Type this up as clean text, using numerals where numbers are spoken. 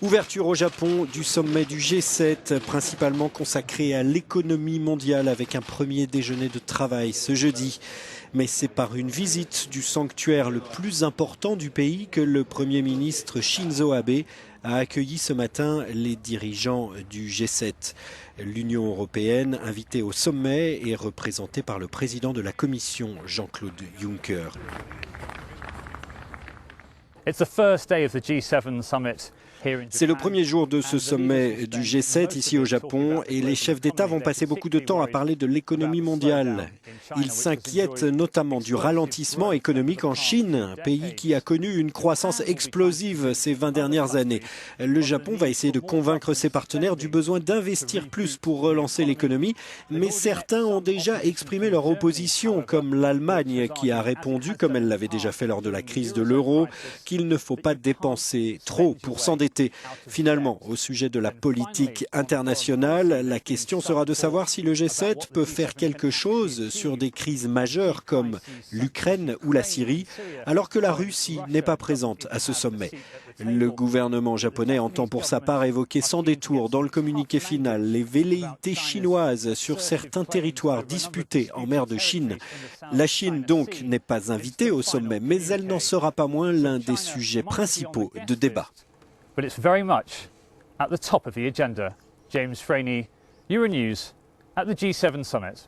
Ouverture au Japon du sommet du G7, principalement consacré à l'économie mondiale avec un premier déjeuner de travail ce jeudi. Mais c'est par une visite du sanctuaire le plus important du pays que le Premier ministre Shinzo Abe a accueilli ce matin les dirigeants du G7. L'Union européenne, invitée au sommet, est représentée par le président de la Commission, Jean-Claude Juncker. It's the first day of the G7 summit. C'est le premier jour de ce sommet du G7 ici au Japon et les chefs d'État vont passer beaucoup de temps à parler de l'économie mondiale. Ils s'inquiètent notamment du ralentissement économique en Chine, un pays qui a connu une croissance explosive ces 20 dernières années. Le Japon va essayer de convaincre ses partenaires du besoin d'investir plus pour relancer l'économie, mais certains ont déjà exprimé leur opposition, comme l'Allemagne qui a répondu, comme elle l'avait déjà fait lors de la crise de l'euro, qu'il ne faut pas dépenser trop pour s'endetter. Finalement, au sujet de la politique internationale, la question sera de savoir si le G7 peut faire quelque chose sur des crises majeures comme l'Ukraine ou la Syrie, alors que la Russie n'est pas présente à ce sommet. Le gouvernement japonais entend pour sa part évoquer sans détour dans le communiqué final les velléités chinoises sur certains territoires disputés en mer de Chine. La Chine donc n'est pas invitée au sommet, mais elle n'en sera pas moins l'un des sujets principaux de débat. But it's very much at the top of the agenda. James Franey, Euronews, at the G7 summit.